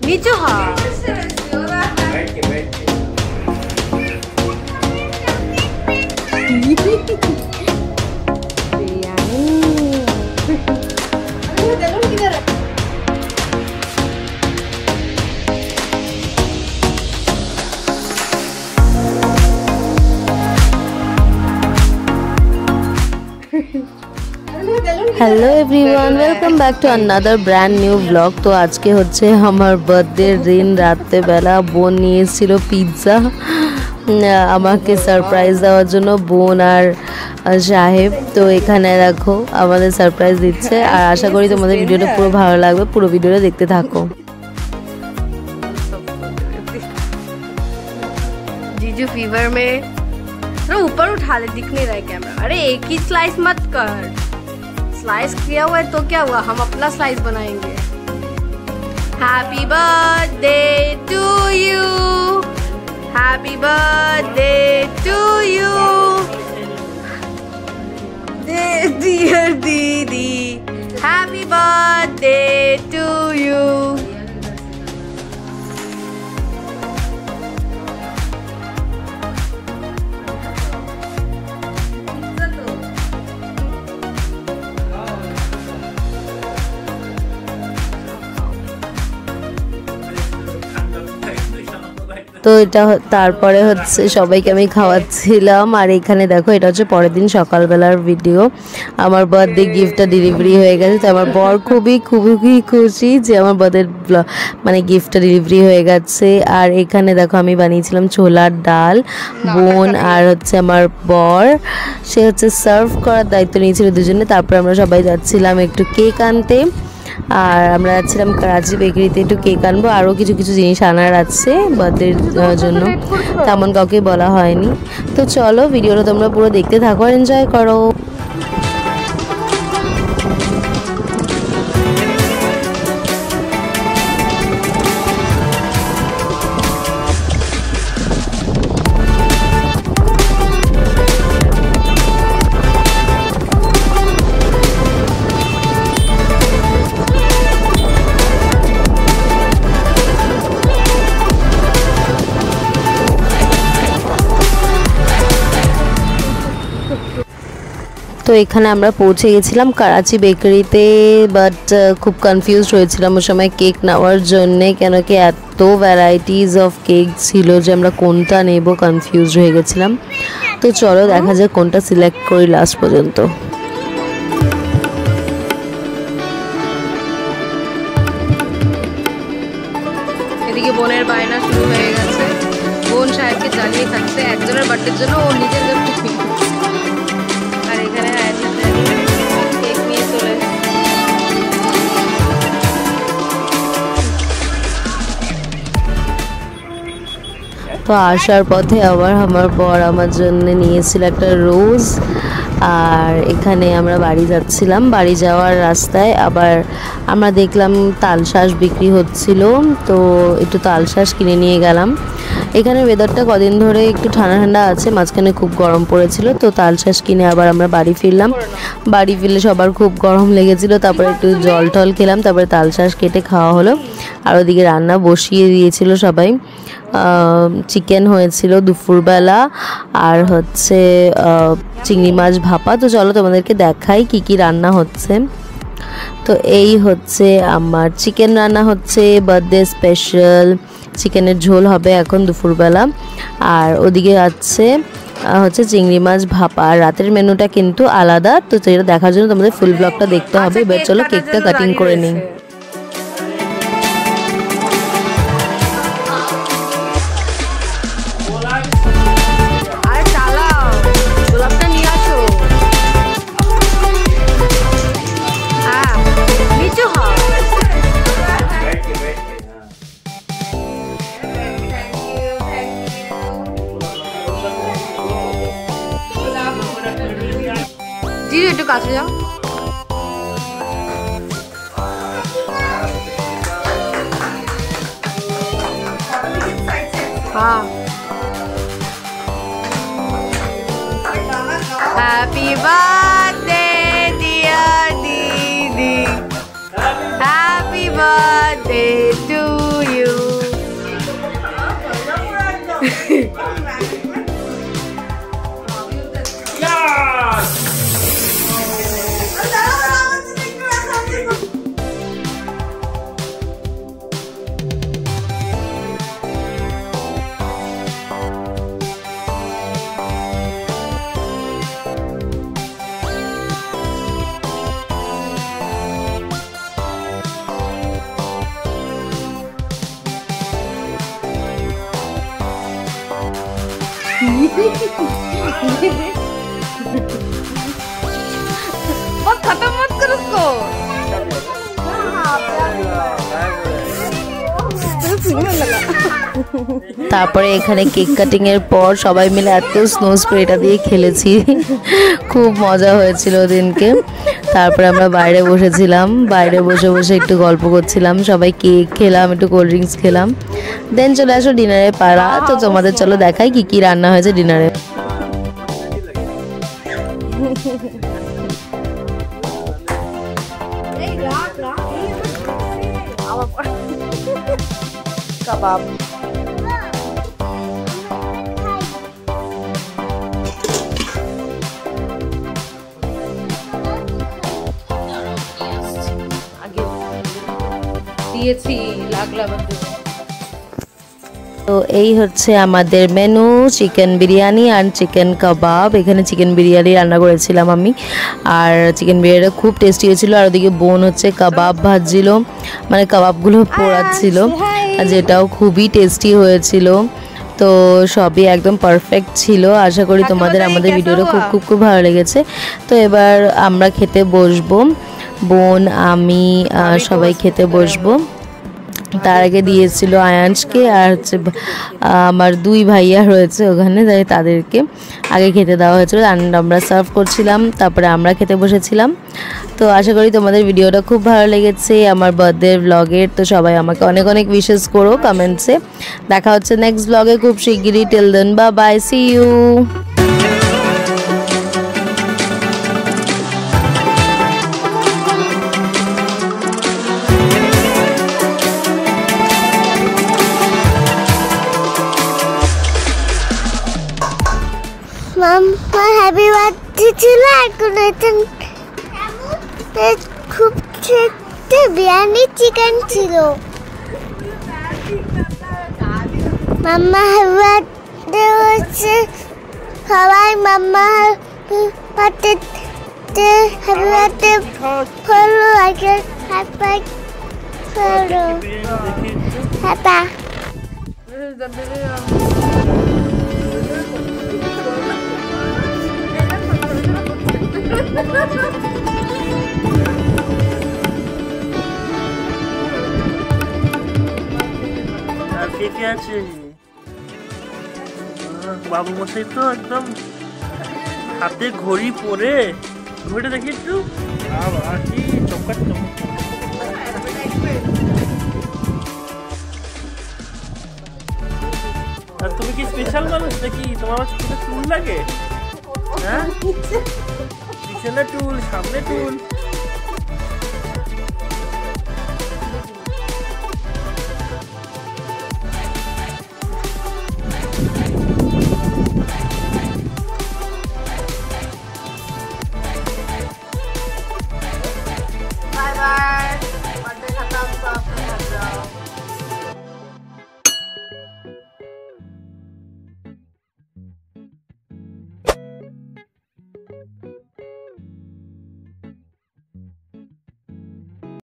नीचे हाँ hello everyone welcome back to another brand new blog. तो आज के होच्छे हमार बर्थडे दिन रात्रे बेला बोन निये एसेछिलो पिज्जा आमाके सरप्राइज देওয়ার জন্য बोन और साहेब। तो एखाने देखो आमादेर सरप्राइज दिच्छे और आशा करी तोमादेर भिडियोटा पुरो भालो लागबे। पुरो भिडियोटा देखते थाको। जीजू फीवर में ऊपर उठा ले, दिख नहीं रहा है कैमरा। अरे एक ही स्लाइस मत कर, स्लाइस किया हुआ है तो क्या हुआ, हम अपना स्लाइस बनाएंगे। Happy birthday to you, happy birthday to you dear दीदी, हैप्पी बर्थडे टू यू। तो এটা তারপরে হচ্ছে সবাইকে আমি খাওয়াচ্ছিলাম। আর এখানে দেখো এটা হচ্ছে পরের দিন সকালবেলার ভিডিও। আমার বার্থডে গিফটটা ডেলিভারি হয়ে গেছে। তো আমার বর খুবই খুশি যে আমার বার্থডে মানে গিফটটা ডেলিভারি হয়ে গেছে। আর এখানে দেখো আমি বানিয়েছিলাম ছোলার ডাল, বোন আর হচ্ছে আমার বর সে হচ্ছে সার্ভ করার দায়িত্ব নিয়েছিল দুজনে। তারপর আমরা সবাই যাচ্ছিলাম একটু কেক আনতে। আর আমরা যাচ্ছিলাম কারাচি বেকারিতে একটু কেক আনবো, আরও কিছু জিনিস আনার আছে বার্থডের জন্য, তেমন কাউকে বলা হয়নি। তো চলো ভিডিওটা তোমরা পুরো দেখতে থাকো আর এনজয় করো। তো এখানে আমরা পৌঁছে গেছিলাম কারাচি বেকারিতে, বাট খুব কনফিউজড হয়েছিলাম ওই সময় কেক নেওয়ার জন্যে, কেন কি এত ভ্যারাইটিস অফ কেক ছিল যে আমরা কোনটা নেব কনফিউজড হয়ে গেছিলাম। তো চলো দেখা যাক কোনটা সিলেক্ট করি লাস্ট পর্যন্ত। এদিকে বোনের বায়না শুরু হয়ে গেছে, বোন সাহেবকে জ্বালিয়ে থাকছে একজনের বার্থডের জন্য ও নিজের জন্য। তো আসার পথে আবার আমার বর আমার জন্য নিয়েছিল একটা রোজ। আর এখানে আমরা বাড়ি যাচ্ছিলাম, বাড়ি যাওয়ার রাস্তায় আবার আমরা দেখলাম তালশাঁস বিক্রি হচ্ছিল, তো একটু তালশাঁস কিনে নিয়ে গেলাম। এখানে ওয়েদারটা কদিন ধরে একটু ঠান্ডা ঠান্ডা আছে, মাঝখানে খুব গরম পড়েছিল। তো তালশাঁস কিনে আবার আমরা বাড়ি ফিরলাম। বাড়ি ফিরলে সবার খুব গরম লেগেছিল, তারপরে একটু জল টল খেলাম, তারপরে তালশাঁস কেটে খাওয়া হলো। আর ওদিকে রান্না বসিয়ে দিয়েছিল সবাই। চিকেন হয়েছিল দুপুরবেলা আর হচ্ছে চিংড়ি মাছ ভাপা। তো চলো তোমাদেরকে দেখাই কি কি রান্না হচ্ছে। তো এই হচ্ছে আমার চিকেন রান্না হচ্ছে, বার্থডে স্পেশাল চিকেনের ঝোল হবে এখন দুপুরবেলা। আর ওদিকে হচ্ছে চিংড়ি মাছ ভাপা। আর রাতের মেনুটা কিন্তু আলাদা, তো সেটা দেখার জন্য তোমাদের ফুল ব্লগটা দেখতে হবে। এবার চলো কেকটা কাটিং করে নিই। দিদি একটু কাছে যাও। হ্যাঁ হ্যাপি বার্থডে ডিয়ার দিদি, হ্যাপি বার্থডে টু ইউ। बहुत खत्म मत कर उसको। তারপরে এখানে কেক কাটিং এর পর সবাই মিলে এত স্নো স্প্রেটা দিয়ে খেলেছি, খুব মজা হয়েছিল দিনকে। তারপরে আমরা বাইরে বসেছিলাম, বাইরে বসে বসে একটু গল্প করছিলাম, সবাই কেক খেলাম, একটু কোল্ড ড্রিঙ্কস খেলাম। দেন চলে আসো ডিনারের পাড়া। তো তোমাদের চলো দেখাই কি কি রান্না হয়েছে ডিনারে। कबाब দিয়েছি লাগলা বন্ধু। তো এই হচ্ছে আমাদের মেনু, চিকেন বিরিয়ানি আর চিকেন কাবাব। এখানে চিকেন বিরিয়ানি রান্না করেছিলাম আমি, আর চিকেন বিরিয়ানিটা খুব টেস্টি হয়েছিল। আর ওদিকে বোন হচ্ছে কাবাব ভাজছিল, মানে কাবাবগুলো পোড়াচ্ছিল, আর যেটাও খুবই টেস্টি হয়েছিল। তো সবই একদম পারফেক্ট ছিল। আশা করি তোমাদের আমাদের ভিডিওটা খুব খুব খুব ভালো লেগেছে। তো এবার আমরা খেতে বসবো, বোন আমি সবাই খেতে বসবো। তার আগে দিয়েছিল আয়ানসকে, আর হচ্ছে আমার দুই ভাইয়া রয়েছে ওখানে, তাই তাদেরকে আগে খেতে দেওয়া হয়েছিল। আমরা সার্ভ করছিলাম, তারপরে আমরা খেতে বসেছিলাম। তো আশা করি তোমাদের ভিডিওটা খুব ভালো লেগেছে আমার বার্থডে ব্লগের। তো সবাই আমাকে অনেক অনেক উইশেস করো কমেন্টসে। দেখা হচ্ছে নেক্সট ব্লগে খুব শিগগিরই। Till then bye bye, see you. মাম্মা হ্যাপি বার্থডে ছিল, আর কোন খুব বিরিয়ানি চিকেন ছিল। মাম্মা হ্যাপি বার্থডে হচ্ছে সবাই, মাম্মা হ্যাপি বার্থডে ফলো আগে হ্যাপি ফলো হ্যাপা। কে আছে? বাবু মশাই তো একদম হাতে ঘড়ি পরে, ঘড়িটা দেখি একটু, কি চমকাচ্ছে চমকাচ্ছে। আর তুমি কি স্পেশাল মানুষ নাকি? তোমার চুল লাগে? হ্যাঁ, পিছনে টুল, সামনে টুল।